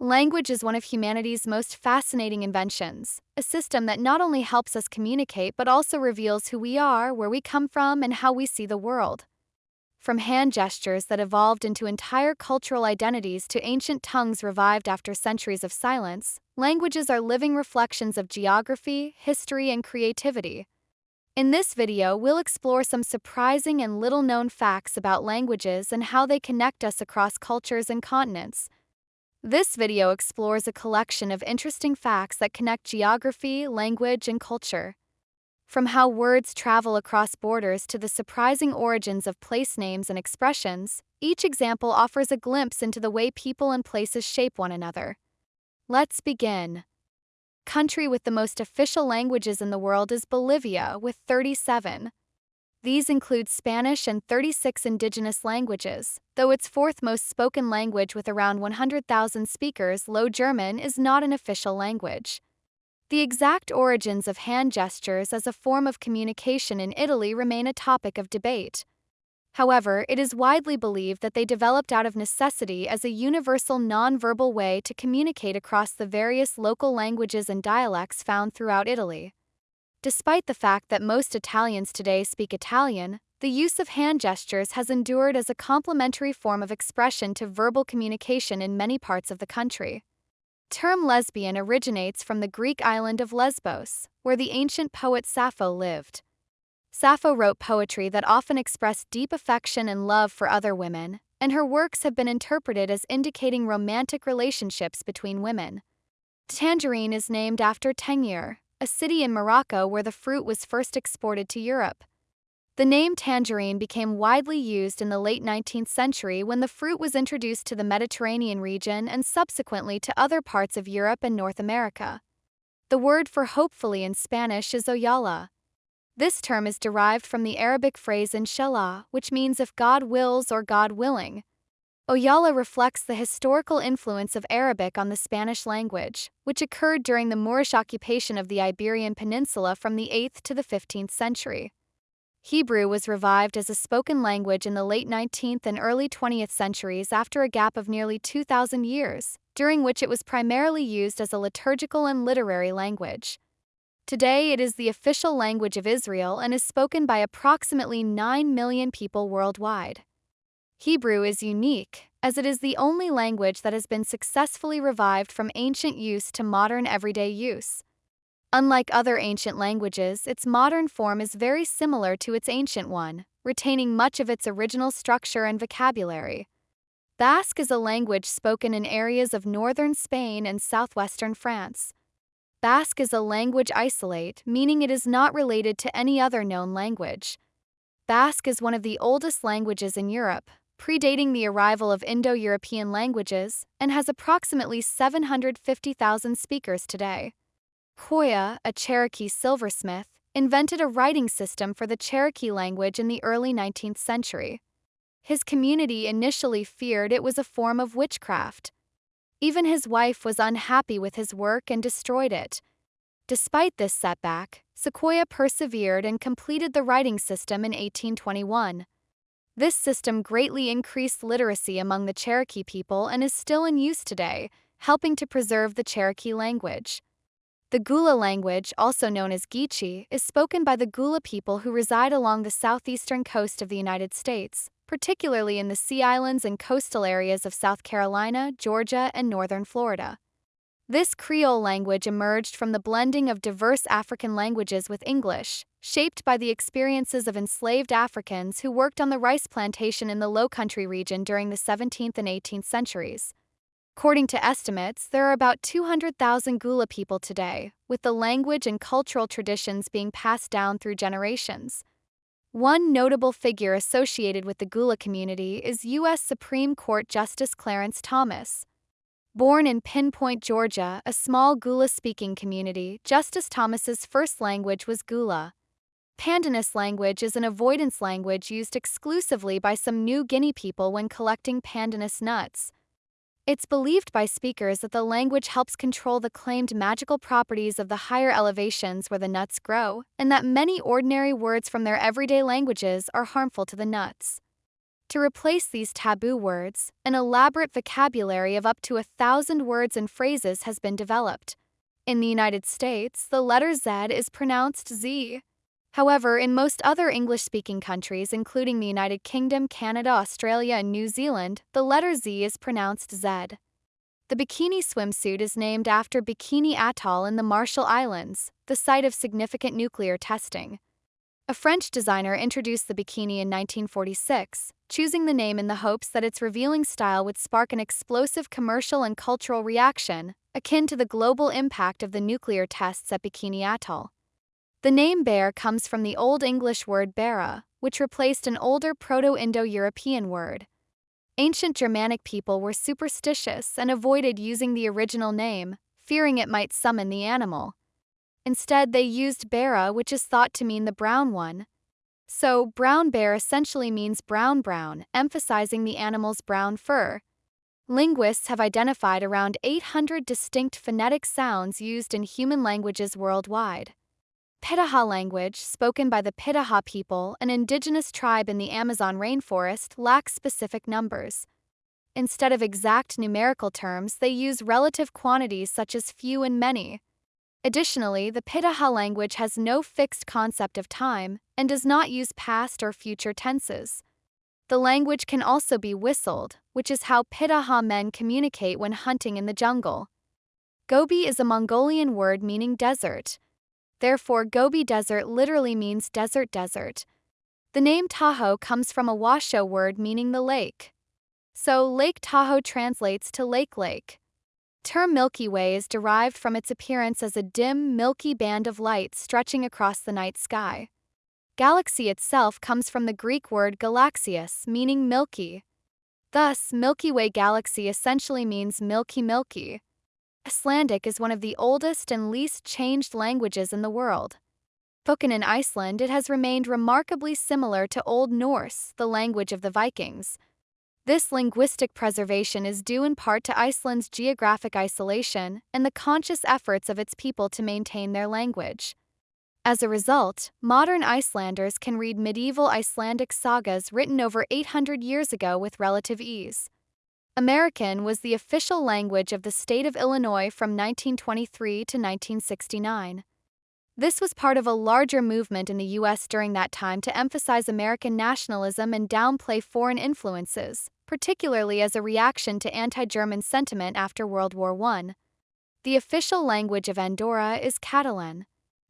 Language is one of humanity's most fascinating inventions, a system that not only helps us communicate but also reveals who we are, where we come from, and how we see the world. From hand gestures that evolved into entire cultural identities to ancient tongues revived after centuries of silence, languages are living reflections of geography, history, and creativity. In this video, we'll explore some surprising and little-known facts about languages and how they connect us across cultures and continents. This video explores a collection of interesting facts that connect geography, language, and culture. From how words travel across borders to the surprising origins of place names and expressions, each example offers a glimpse into the way people and places shape one another. Let's begin. Country with the most official languages in the world is Bolivia, with 37. These include Spanish and 36 indigenous languages, though its fourth most spoken language with around 100,000 speakers. Low German is not an official language. The exact origins of hand gestures as a form of communication in Italy remain a topic of debate. However, it is widely believed that they developed out of necessity as a universal non-verbal way to communicate across the various local languages and dialects found throughout Italy. Despite the fact that most Italians today speak Italian, the use of hand gestures has endured as a complementary form of expression to verbal communication in many parts of the country. Term lesbian originates from the Greek island of Lesbos, where the ancient poet Sappho lived. Sappho wrote poetry that often expressed deep affection and love for other women, and her works have been interpreted as indicating romantic relationships between women. Tangerine is named after Tangier, a city in Morocco where the fruit was first exported to Europe. The name tangerine became widely used in the late 19th century when the fruit was introduced to the Mediterranean region and subsequently to other parts of Europe and North America. The word for hopefully in Spanish is oyala. This term is derived from the Arabic phrase inshallah, which means if God wills or God willing. Oyala reflects the historical influence of Arabic on the Spanish language, which occurred during the Moorish occupation of the Iberian Peninsula from the 8th to the 15th century. Hebrew was revived as a spoken language in the late 19th and early 20th centuries after a gap of nearly 2,000 years, during which it was primarily used as a liturgical and literary language. Today, it is the official language of Israel and is spoken by approximately 9 million people worldwide. Hebrew is unique, as it is the only language that has been successfully revived from ancient use to modern everyday use. Unlike other ancient languages, its modern form is very similar to its ancient one, retaining much of its original structure and vocabulary. Basque is a language spoken in areas of northern Spain and southwestern France. Basque is a language isolate, meaning it is not related to any other known language. Basque is one of the oldest languages in Europe, predating the arrival of Indo-European languages, and has approximately 750,000 speakers today. Hoya, a Cherokee silversmith, invented a writing system for the Cherokee language in the early 19th century. His community initially feared it was a form of witchcraft. Even his wife was unhappy with his work and destroyed it. Despite this setback, Sequoyah persevered and completed the writing system in 1821. This system greatly increased literacy among the Cherokee people and is still in use today, helping to preserve the Cherokee language. The Gula language, also known as Geechee, is spoken by the Gula people who reside along the southeastern coast of the United States, particularly in the Sea Islands and coastal areas of South Carolina, Georgia, and northern Florida. This Creole language emerged from the blending of diverse African languages with English, shaped by the experiences of enslaved Africans who worked on the rice plantation in the Low Country region during the 17th and 18th centuries. According to estimates, there are about 200,000 Gula people today, with the language and cultural traditions being passed down through generations. One notable figure associated with the Gula community is U.S. Supreme Court Justice Clarence Thomas. Born in Pinpoint, Georgia, a small Gula-speaking community, Justice Thomas's first language was Gula. Pandanus language is an avoidance language used exclusively by some New Guinea people when collecting pandanus nuts. It's believed by speakers that the language helps control the claimed magical properties of the higher elevations where the nuts grow, and that many ordinary words from their everyday languages are harmful to the nuts. To replace these taboo words, an elaborate vocabulary of up to 1,000 words and phrases has been developed. In the United States, the letter Z is pronounced Z. However, in most other English-speaking countries, including the United Kingdom, Canada, Australia, and New Zealand, the letter Z is pronounced Z. The bikini swimsuit is named after Bikini Atoll in the Marshall Islands, the site of significant nuclear testing. A French designer introduced the bikini in 1946, choosing the name in the hopes that its revealing style would spark an explosive commercial and cultural reaction, akin to the global impact of the nuclear tests at Bikini Atoll. The name bear comes from the Old English word bera, which replaced an older Proto-Indo-European word. Ancient Germanic people were superstitious and avoided using the original name, fearing it might summon the animal. Instead, they used bera, which is thought to mean the brown one. So, brown bear essentially means brown, emphasizing the animal's brown fur. Linguists have identified around 800 distinct phonetic sounds used in human languages worldwide. Pitaha language, spoken by the Pitaha people, an indigenous tribe in the Amazon rainforest, lacks specific numbers. Instead of exact numerical terms, they use relative quantities such as few and many. Additionally, the Pitaha language has no fixed concept of time and does not use past or future tenses. The language can also be whistled, which is how Pitaha men communicate when hunting in the jungle. Gobi is a Mongolian word meaning desert. Therefore, Gobi Desert literally means desert. The name Tahoe comes from a Washoe word meaning the lake. So, Lake Tahoe translates to lake. Term Milky Way is derived from its appearance as a dim, milky band of light stretching across the night sky. Galaxy itself comes from the Greek word galaxias, meaning milky. Thus, Milky Way galaxy essentially means milky. Icelandic is one of the oldest and least changed languages in the world. Spoken in Iceland, it has remained remarkably similar to Old Norse, the language of the Vikings. This linguistic preservation is due in part to Iceland's geographic isolation and the conscious efforts of its people to maintain their language. As a result, modern Icelanders can read medieval Icelandic sagas written over 800 years ago with relative ease. American was the official language of the state of Illinois from 1923 to 1969. This was part of a larger movement in the U.S. during that time to emphasize American nationalism and downplay foreign influences, particularly as a reaction to anti-German sentiment after World War I. The official language of Andorra is Catalan.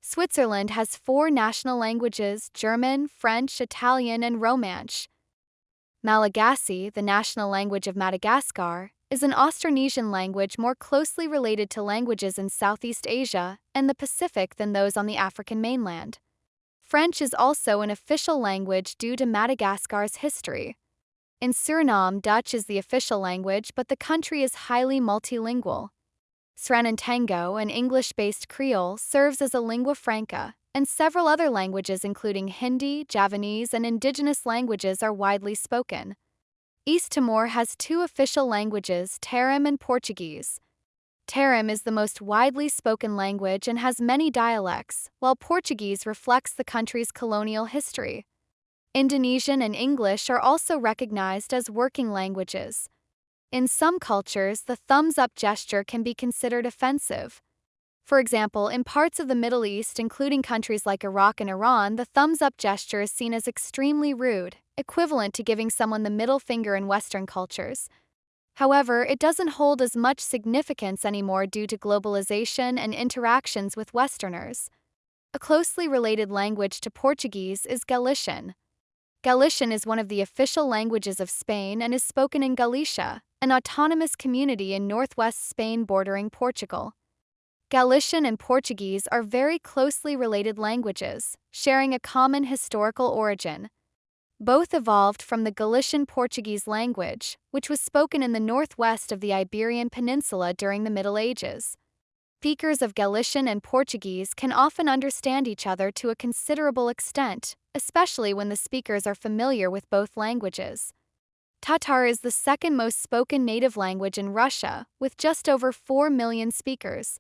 Switzerland has 4 national languages: German, French, Italian, and Romansh. Malagasy, the national language of Madagascar, is an Austronesian language more closely related to languages in Southeast Asia and the Pacific than those on the African mainland. French is also an official language due to Madagascar's history. In Suriname, Dutch is the official language, but the country is highly multilingual. Sranantango, an English-based Creole, serves as a lingua franca, and several other languages including Hindi, Javanese, and indigenous languages are widely spoken. East Timor has 2 official languages, Tarim and Portuguese. Tarim is the most widely spoken language and has many dialects, while Portuguese reflects the country's colonial history. Indonesian and English are also recognized as working languages. In some cultures, the thumbs-up gesture can be considered offensive. For example, in parts of the Middle East, including countries like Iraq and Iran, the thumbs-up gesture is seen as extremely rude, equivalent to giving someone the middle finger in Western cultures. However, it doesn't hold as much significance anymore due to globalization and interactions with Westerners. A closely related language to Portuguese is Galician. Galician is one of the official languages of Spain and is spoken in Galicia, an autonomous community in northwest Spain bordering Portugal. Galician and Portuguese are very closely related languages, sharing a common historical origin. Both evolved from the Galician Portuguese language, which was spoken in the northwest of the Iberian Peninsula during the Middle Ages. Speakers of Galician and Portuguese can often understand each other to a considerable extent, especially when the speakers are familiar with both languages. Tatar is the second most spoken native language in Russia, with just over 4 million speakers.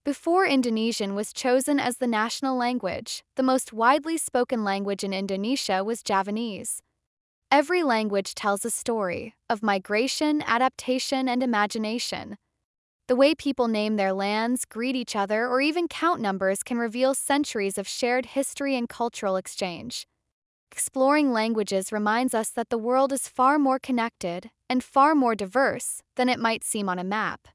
Before Indonesian was chosen as the national language, the most widely spoken language in Indonesia was Javanese. Every language tells a story of migration, adaptation, and imagination. The way people name their lands, greet each other, or even count numbers can reveal centuries of shared history and cultural exchange. Exploring languages reminds us that the world is far more connected and far more diverse than it might seem on a map.